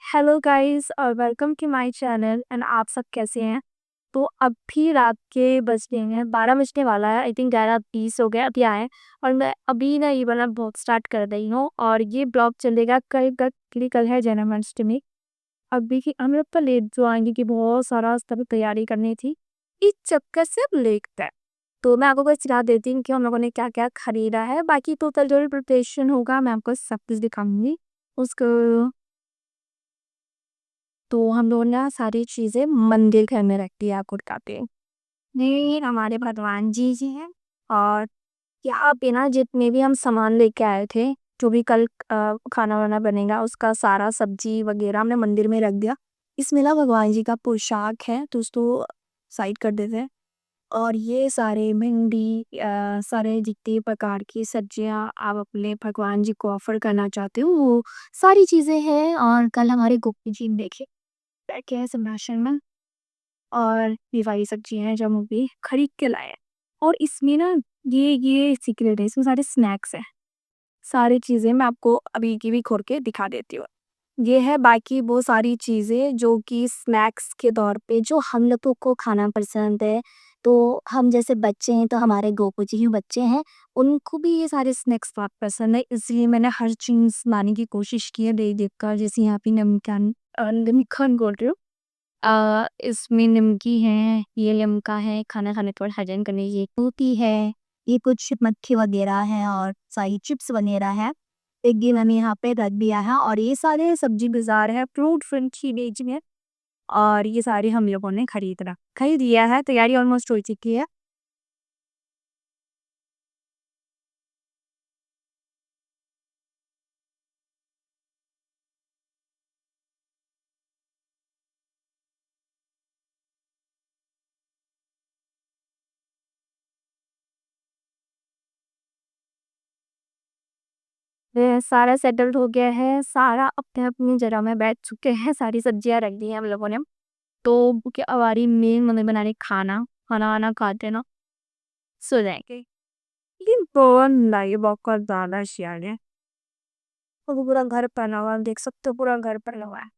Hello guys और welcome to my channel and आप सब कैसे हैं। तो अभी रात के बज गए हैं 12 बजने वाला है। आई थिंक 11:20 हो गया अभी आए। और मैं अभी ना ये वाला ब्लॉग स्टार्ट कर रही हूँ और ये ब्लॉग चलेगा कल तक क्योंकि कल है जन्माष्टमी। अभी की हम लोग तो लेट जो आएंगे कि बहुत सारा तभी तैयारी करनी थी। इस चक्कर से अब लेट है। तो मैं आपको बस सिखा देती हूँ कि हम लोगों ने क्या क्या खरीदा है। बाकी टोटल जो भी प्रिपरेशन होगा मैं आपको सब कुछ दिखाऊंगी उसको। तो हम लोग ना सारी चीज़ें मंदिर घर में रख दिया आपको बताते हैं। ये हमारे भगवान जी हैं। और यहाँ पे ना जितने भी हम सामान लेके आए थे, जो भी कल खाना वाना बनेगा उसका सारा सब्जी वगैरह हमने मंदिर में रख दिया। इसमें ना भगवान जी का पोशाक है तो उसको साइड कर देते हैं। और ये सारे भिंडी सारे जितने प्रकार की सब्जियां आप अपने भगवान जी को ऑफर करना चाहते हो वो सारी चीज़ें हैं। और कल हमारे गोपी जी ने देखे बैठे हैं सिंहासन में। और ये वाली सब्जियां हैं जो हम अभी खरीद के लाए हैं। और इसमें ना ये सीक्रेट है, इसमें सारे स्नैक्स हैं। सारी चीज़ें मैं आपको अभी की भी खोल के दिखा देती हूँ। ये है बाकी वो सारी चीज़ें जो कि स्नैक्स के तौर पे जो हम लोगों को खाना पसंद है। तो हम जैसे बच्चे हैं तो हमारे गोपू जी ही बच्चे हैं, उनको भी ये सारे स्नैक्स बहुत पसंद है। इसलिए मैंने हर चीज़ लाने की कोशिश की है देख देख कर। जैसे यहाँ पे नमकीन नमकीन बोल रही हूँ। इसमें निमकी है, ये लिम्का है, खाना खाने के बाद हजम करने की होती है। ये कुछ मक्खी वगैरह है और सारी चिप्स वगैरह है। एक दिन मैंने यहाँ पे रख दिया है और ये सारे सब्जी बाजार है फ्रूट फ्रंट की बेच में। और ये सारे हम लोगों ने खरीद लिया है, तैयारी ऑलमोस्ट हो चुकी है। ये सारा सेटल्ड हो गया है, सारा अपने अपनी जगह में बैठ चुके हैं, सारी सब्जियां रख दी हैं हम लोगों ने। तो क्या हमारी मेन मम्मी बनाने खाना खाना वाना खाते ना सो जाएंगे। लेकिन बहुत नहीं, बहुत ज़्यादा शियार है। और पूरा घर पहना हुआ है, देख सकते हो पूरा घर पहना हुआ है।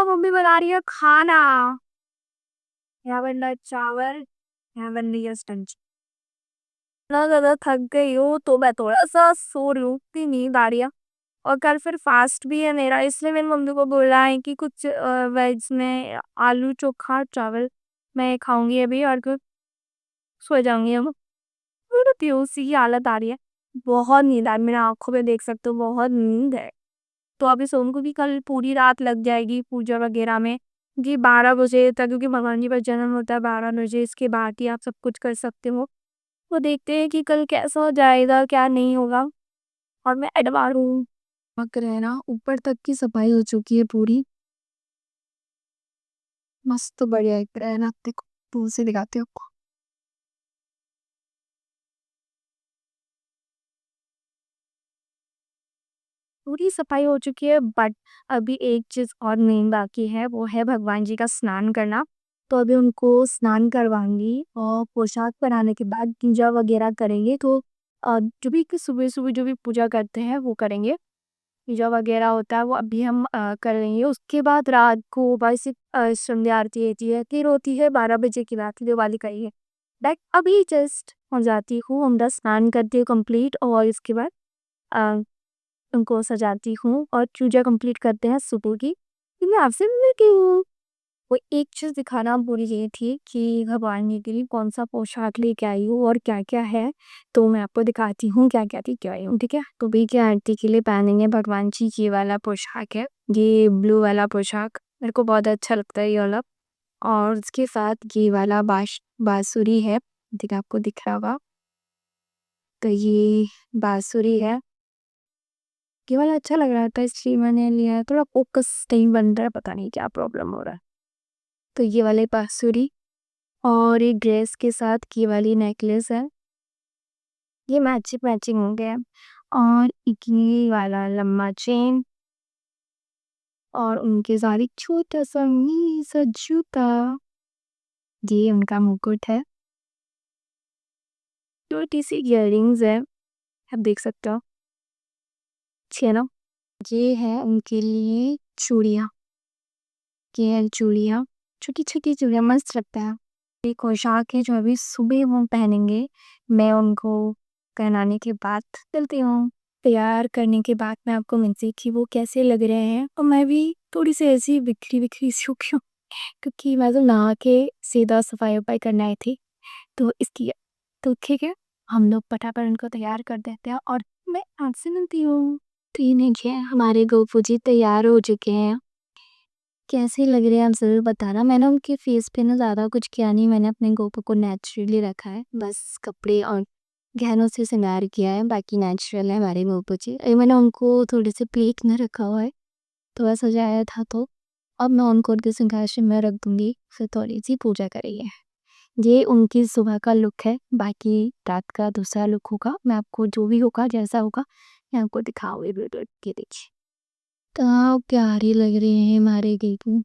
मम्मी बना रही है खाना। यहाँ बन रहा है चावल, यहाँ बन रही है स्टंच। इतना ज़्यादा थक गई हूँ तो मैं थोड़ा सा सो रही हूँ, इतनी नींद आ रही है। और कल फिर फास्ट भी है मेरा, इसलिए मेरी मम्मी को बोला है कि कुछ वेज में आलू चोखा चावल मैं खाऊंगी अभी और फिर सो जाऊंगी अब। मेरी बेहोशी की हालत आ रही है। बहुत नींद आ रही है, मेरे आंखों पे देख सकते हो बहुत नींद है। तो अभी सोने को भी कल पूरी रात लग जाएगी पूजा वगैरह में। कि 12 बजे तक, क्योंकि भगवान जी का जन्म होता है 12 बजे, इसके बाद ही आप सब कुछ कर सकते हो। वो देखते हैं कि कल कैसा हो जाएगा क्या नहीं होगा। और मैं एडवार हूँ पक रहे हैं ना, ऊपर तक की सफाई हो चुकी है पूरी। मस्त बढ़िया एक रहा है ना, देखो दूर से दिखाते हो। पूरी सफाई हो चुकी है बट अभी एक चीज और मेन बाकी है, वो है भगवान जी का स्नान करना। तो अभी उनको स्नान करवाऊंगी और पोशाक बनाने के बाद पूजा वगैरह करेंगे। तो जो भी सुबह सुबह जो भी पूजा करते हैं वो करेंगे। पूजा वगैरह होता है वो अभी हम कर लेंगे। उसके बाद रात को बस संध्या आरती होती है, फिर होती है 12 बजे की रात दिवाली का ही है। लाइक अभी जस्ट हो जाती हूँ, हम स्नान करती हूँ कंप्लीट और इसके बाद उनको सजाती हूँ और पूजा कंप्लीट करते हैं सुबह की। फिर मैं आपसे मिलती हूँ। वो एक चीज़ दिखाना भूल गई थी कि भगवान जी के लिए कौन सा पोशाक लेके आई हूँ और क्या क्या है। तो मैं आपको दिखाती हूँ क्या क्या थी क्या आई हूँ, ठीक है। तो भी क्या आरती के लिए पहनेंगे भगवान जी ये वाला पोशाक है, ये ब्लू वाला पोशाक मेरे को बहुत अच्छा लगता है ये वाला। और उसके साथ ये वाला बांसुरी है, ठीक है आपको दिख रहा होगा। तो ये बांसुरी है, ये वाला अच्छा लग रहा था इसलिए मैंने लिया है। थोड़ा फोकस नहीं बन रहा है, पता नहीं क्या प्रॉब्लम हो रहा है। तो ये वाले बांसुरी और एक ड्रेस के साथ ये वाली नेकलेस है, ये मैचिंग मैचिंग हो गया। और एक ये वाला लम्बा चेन और उनके साथ एक छोटा सा नी सा जूता, ये उनका मुकुट है। छोटी सी इयररिंग्स है, आप देख सकते हो, अच्छी है ना। ये है उनके लिए चूड़ियाँ। ये है चूड़ियाँ, छोटी-छोटी चूड़ियाँ मस्त लगता है। एक पोशाक है जो अभी सुबह वो पहनेंगे। मैं उनको पहनाने के बाद चलती हूँ। तैयार करने के बाद मैं आपको मिलती कि वो कैसे लग रहे हैं और मैं भी थोड़ी-सी ऐसी बिखरी-बिखरी सी हो गई हूँ क्योंकि मैं तो नहा के सीधा सफाई-वफाई करने आई थी। तो इसकी तो ठीक है, हम लोग फटाफट उनको तैयार कर देते हैं और मैं आपसे मिलती हूँ। तो ये देखिए हमारे गोपू जी तैयार हो चुके हैं। कैसे लग रहे हैं आप ज़रूर बताना। मैंने उनके फेस पे ना ज़्यादा कुछ किया नहीं, मैंने अपने गोपू को नेचुरली रखा है। बस कपड़े और गहनों से श्रृंगार किया है, बाकी नेचुरल है हमारे गोपू जी। मैंने उनको थोड़े से प्लीक में रखा हुआ है, थोड़ा सजाया था तो अब मैं उनको उनके सिंहासन में रख दूँगी, फिर थोड़ी-सी पूजा करेंगे। ये उनकी सुबह का लुक है, बाकी रात का दूसरा लुक होगा। मैं आपको जो भी होगा, जैसा होगा, मैं आपको दिखाऊँगी वीडियो। ये देखिए, इतना प्यारे लग रहे हैं हमारे गेटू।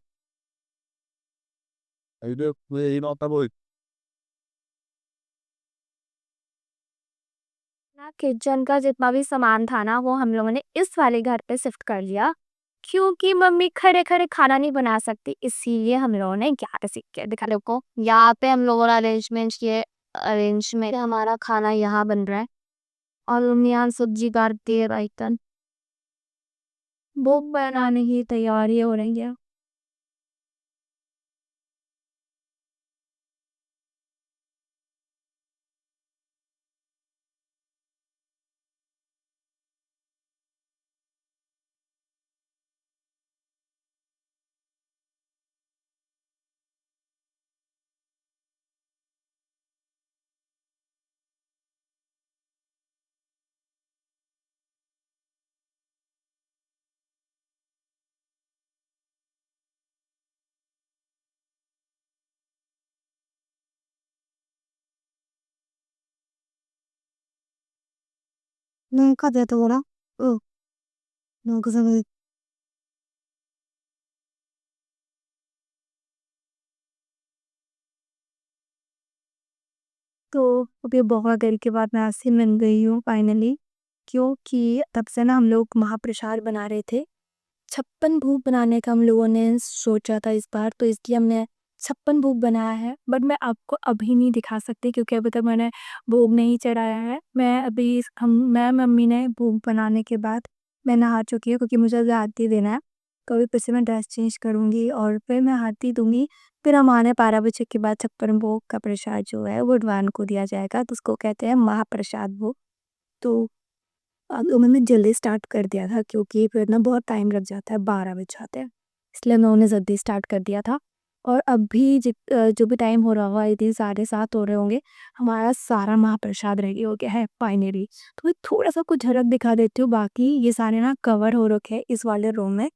ना किचन का जितना भी सामान था ना, वो हम लोगों ने इस वाले घर पे शिफ्ट कर लिया क्योंकि मम्मी खड़े-खड़े खाना नहीं बना सकती, इसीलिए हम लोगों ने यहाँ पे शिफ्ट किया। दिखा दो आपको, यहाँ पे हम लोगों ने अरेंजमेंट किए। अरेंजमेंट हमारा खाना यहाँ बन रहा है और मम्मी यहाँ सब्जी काटती है रायतन। भोग बनाने की तैयारी हो रही है। नौका दे तो बोला ओ नौका से तो अभी बहुत देर के बाद मैं आपसे मिल गई हूँ फाइनली क्योंकि तब से ना हम लोग महाप्रसाद बना रहे थे। 56 भोग बनाने का हम लोगों ने सोचा था इस बार, तो इसलिए हमने 56 भोग बनाया है। बट मैं आपको अभी नहीं दिखा सकती क्योंकि अभी तक मैंने भोग नहीं चढ़ाया है। मैं मम्मी ने भोग बनाने के बाद मैं नहा चुकी हूँ क्योंकि मुझे अभी आरती देना है। तो अभी फिर से मैं ड्रेस चेंज करूँगी और फिर मैं आरती दूँगी। फिर हमारे 12 बजे के बाद 56 भोग का प्रसाद जो है वो भगवान को दिया जाएगा, तो उसको कहते हैं महाप्रसाद भोग। तो मैंने जल्दी स्टार्ट कर दिया था क्योंकि फिर ना बहुत टाइम लग जाता है, 12 बज जाते हैं, इसलिए मैं उन्हें जल्दी स्टार्ट कर दिया था। और अभी जो भी टाइम हो रहा होगा, ये 7:30 हो रहे होंगे, हमारा सारा महाप्रसाद रेडी हो गया है फाइनली। तो मैं थोड़ा सा कुछ झलक दिखा देती हूँ, बाकी ये सारे ना कवर हो रखे हैं इस वाले रूम में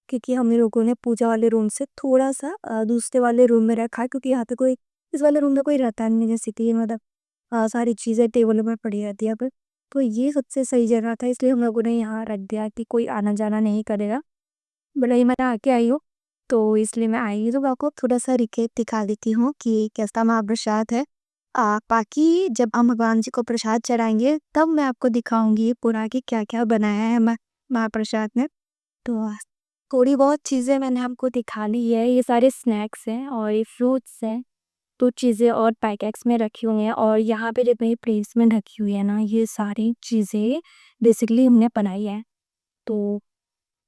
क्योंकि हम लोगों ने पूजा वाले रूम से थोड़ा सा दूसरे वाले रूम में रखा है क्योंकि यहाँ पे कोई इस वाले रूम में कोई रहता नहीं है, जैसे कि मतलब सारी चीज़ें टेबल पर पड़ी रहती है यहाँ पे। तो ये सबसे सही जगह था, इसलिए हम लोगों ने यहाँ रख दिया कि कोई आना-जाना नहीं करेगा। भले ही मैं आके आई हूँ, तो इसलिए मैं आई हूँ, तो मैं आपको थोड़ा-सा रिकेप दिखा देती हूँ कि कैसा महाप्रसाद है। बाकी जब हम भगवान जी को प्रसाद चढ़ाएँगे, तब मैं आपको दिखाऊँगी पूरा कि क्या-क्या बनाया है महाप्रसाद में। तो थोड़ी बहुत चीज़ें मैंने आपको दिखा ली है, ये सारे स्नैक्स हैं और ये फ्रूट्स हैं। तो चीज़ें और पैकेट्स में रखी हुई हैं और यहाँ पे जो मेरी प्लेसमेंट रखी हुई है ना, ये सारी चीज़ें बेसिकली हमने बनाई है। तो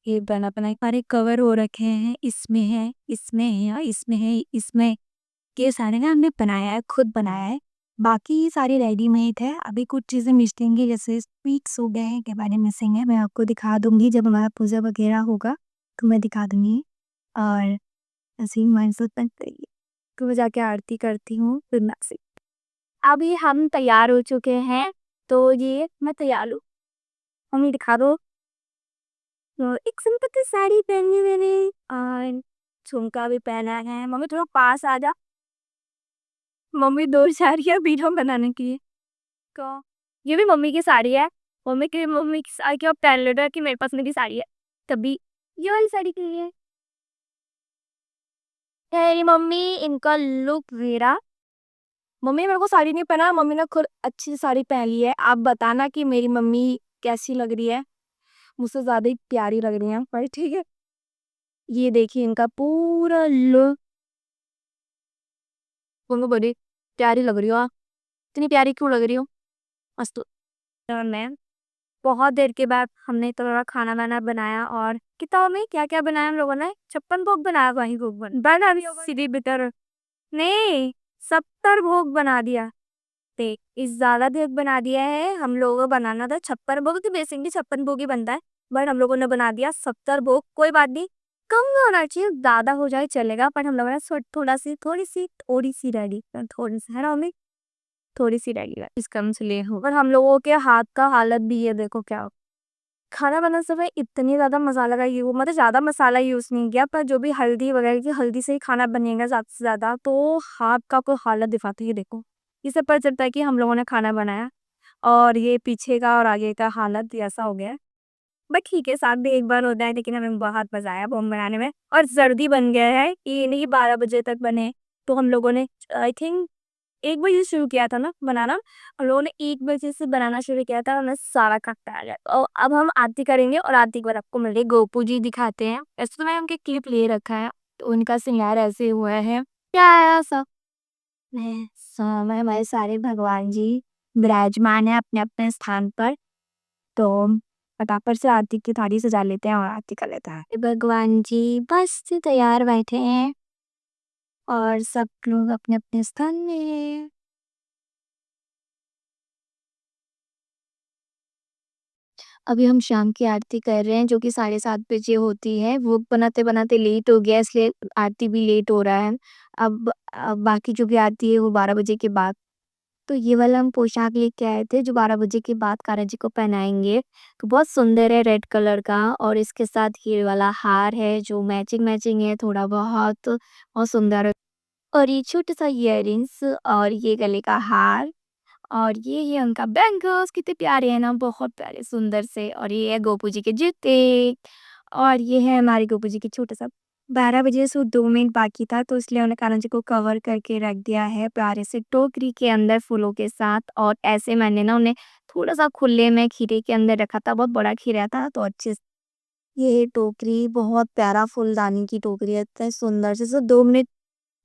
ये बनाए सारे कवर हो रखे हैं, इसमें है, इसमें है, इसमें है, इसमें, ये सारे ना हमने बनाया है, खुद बनाया है। बाकी सारे रेडीमेड है, अभी कुछ चीज़ें मिसिंग है, जैसे स्वीट्स हो गए हैं, के बारे में मिसिंग है, मैं आपको दिखा दूँगी जब हमारा पूजा वगैरह होगा, तो मैं दिखा दूँगी। और ऐसे ही हमारे साथ बनता ही है। तो मैं जाके आरती करती हूँ, फिर मैं आपसे अभी हम तैयार हो चुके हैं, तो ये मैं तैयार हूँ। मम्मी दिखा दो। तो एक सिंपल सी साड़ी पहनी मैंने और झुमका भी पहना है। मम्मी थोड़ा पास आ जा। मम्मी दूर जा रही है वीडियो बनाने के लिए। तो ये भी मम्मी की साड़ी है। मम्मी की साड़ी की पहन लेना है कि मेरे पास मेरी साड़ी है। तभी ये वाली साड़ी के लिए मेरी मम्मी इनका लुक मेरा मम्मी मेरे को साड़ी नहीं पहना, मम्मी ने खुद अच्छी सी साड़ी पहन ली है। आप बताना कि मेरी मम्मी कैसी लग रही है। मुझसे ज़्यादा ही प्यारी लग रही हैं पर ठीक है। ये देखिए इनका पूरा लुक, तुमको बड़ी प्यारी लग रही हो आप। इतनी प्यारी क्यों लग रही हो? मस्त। और मैं बहुत देर के बाद हमने थोड़ा खाना वाना बनाया और किताब में क्या क्या बनाया हम लोगों ने 56 भोग बनाया, वही भोग बना दिया सीधी बितर। नहीं, 70 भोग बना दिया। देख इस ज्यादा देर बना दिया है, हम लोगों को बनाना था 56 भोग, तो बेसिकली 56 भोग ही बनता है। बट हम लोगों ने बना दिया 70 भोग। कोई बात नहीं, कम होना चाहिए, ज्यादा हो जाए चलेगा, पर हम लोगों ने थोड़ी सी रेडी, थोड़ी सी है ना मम्मी, थोड़ी सी रेडी इस कम से ले हो। पर हम लोगों के हाथ का हालत भी है, देखो क्या खाना बनाने समय इतनी ज्यादा मसाला का यूज, मतलब ज्यादा मसाला यूज नहीं किया, पर जो भी हल्दी वगैरह की, हल्दी से ही खाना बनेगा ज्यादा से ज्यादा, तो हाथ का कोई हालत दिखाती है देखो। इससे पता चलता है कि हम लोगों ने खाना बनाया। और ये पीछे का और आगे का हालत ऐसा हो गया है। बट ठीक है, साथ भी एक बार होता है, लेकिन हमें बहुत मजा आया बम बनाने में। और जल्दी बन गया है, ये नहीं 12 बजे तक बने। तो हम लोगों ने आई थिंक 1 बजे से शुरू किया था ना बनाना। हम लोगों ने 1 बजे से बनाना शुरू किया था, हमें सारा खट्टा आ गया। और अब हम आरती करेंगे और आरती के बाद आपको मिल रही गोपू जी दिखाते हैं। ऐसे तो मैंने उनके क्लिप ले रखा है, तो उनका श्रृंगार ऐसे हुआ है, क्या है सब में समय हमारे सारे भगवान जी विराजमान है अपने अपने स्थान पर। तो फटाफट से आरती की थाली सजा लेते हैं और आरती कर लेते हैं। भगवान जी बस तैयार बैठे हैं और सब लोग अपने अपने स्थान में। अभी हम शाम की आरती कर रहे हैं, जो कि 7:30 बजे होती है। वो बनाते बनाते लेट हो गया, इसलिए आरती भी लेट हो रहा है। अब बाकी जो भी आरती है वो 12 बजे के बाद। तो ये वाला हम पोशाक लेके आए थे, जो 12 बजे के बाद कान्हा जी को पहनाएंगे। तो बहुत सुंदर है, रेड कलर का, और इसके साथ ये वाला हार है जो मैचिंग मैचिंग है, थोड़ा बहुत बहुत सुंदर है। और ये छोटा सा इयररिंग्स और ये गले का हार, और ये उनका बैंगल्स, कितने प्यारे हैं ना, बहुत प्यारे सुंदर से। और ये है गोपू जी के जूते, और ये है हमारे गोपू जी के छोटा सा। 12 बजे से 2 मिनट बाकी था, तो इसलिए उन्हें कान्हा जी को कवर करके रख दिया है प्यारे से टोकरी के अंदर फूलों के साथ। और ऐसे मैंने ना उन्हें थोड़ा सा खुले में खीरे के अंदर रखा था, बहुत बड़ा खीरा था, तो अच्छे से ये टोकरी बहुत प्यारा फूलदानी की टोकरी है, इतने सुंदर से। 2 मिनट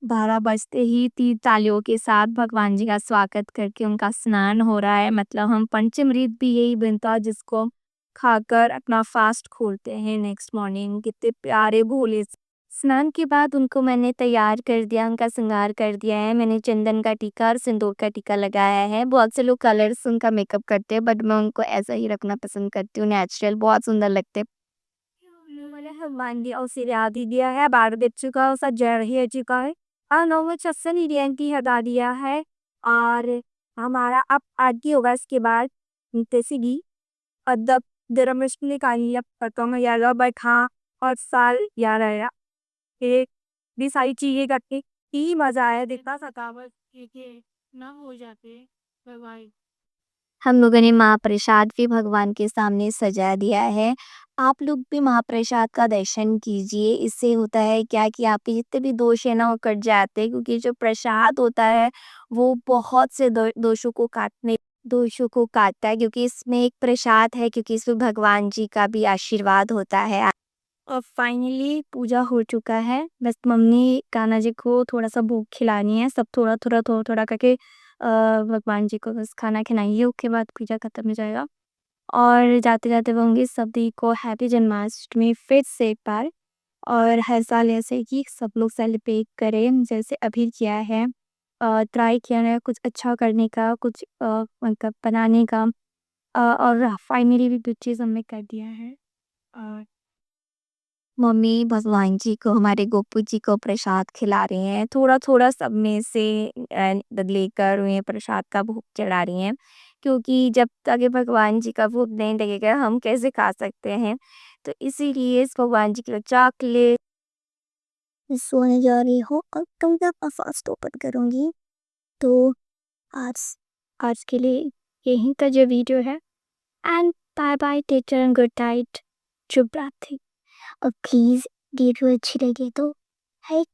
12 बजते ही तीन तालियों के साथ भगवान जी का स्वागत करके उनका स्नान हो रहा है। मतलब हम पंचामृत भी यही बनता है, जिसको खाकर अपना फास्ट खोलते हैं नेक्स्ट मॉर्निंग। कितने प्यारे भोले स्नान के बाद उनको मैंने तैयार कर दिया, उनका श्रृंगार कर दिया है। मैंने चंदन का टीका और सिंदूर का टीका लगाया है। बहुत से लोग कलर्स उनका मेकअप करते हैं, बट मैं उनको ऐसा ही रखना पसंद करती हूँ, नेचुरल, बहुत सुंदर लगते हैं। मैंने हनुमान जी और सिरा भी दिया है, 12 बज चुका है, उसका जय ही हो चुका है। और 9 बजे सत्संग की हटा दिया है। और हमारा अब आरती होगा, इसके बाद सीधी अदब धर्मष्ट निकाली अब पता में यार बैठा और साल यार आया एक भी सारी चीजें करके ही मजा आया, देखा सतावत के ना हो जाते भगवान। हम लोगों ने महाप्रसाद भी भगवान के सामने सजा दिया है। आप लोग भी महाप्रसाद का दर्शन कीजिए, इससे होता है क्या कि आपके जितने भी दोष है ना वो कट जाते हैं, क्योंकि जो प्रसाद होता है वो बहुत से दोषों को काटता है, क्योंकि इसमें एक प्रसाद है, क्योंकि इसमें भगवान जी का भी आशीर्वाद होता है। और फाइनली पूजा हो चुका है, बस मम्मी कान्हा जी को थोड़ा सा भोग खिलानी है, सब थोड़ा थोड़ा करके भगवान जी को बस खाना खिलाइए, उसके बाद पूजा खत्म हो जाएगा। और जाते जाते कहूँगी सभी को हैप्पी जन्माष्टमी फिर से एक बार। और हर साल ऐसे ही सब लोग सेलिब्रेट करें जैसे अभी किया है। ट्राई किया है कुछ अच्छा करने का, कुछ मतलब बनाने का। और फाइनली भी चीज़ हमने कर दिया है। और मम्मी भगवान जी को, हमारे गोपू जी को प्रसाद खिला रही हैं, थोड़ा थोड़ा सब में से लेकर उन्हें प्रसाद का भोग चढ़ा रही हैं, क्योंकि जब तक ये भगवान जी का भोग नहीं लगेगा हम कैसे खा सकते हैं। तो इसीलिए इस भगवान जी के लिए चॉकलेट सोने जा रही हो और तुम जब फास्ट ओपन करूंगी। तो आज आज के लिए यही का जो वीडियो है। And bye bye, take care and good night, शुभ रात्रि। और प्लीज़ वीडियो अच्छी लगी तो लाइक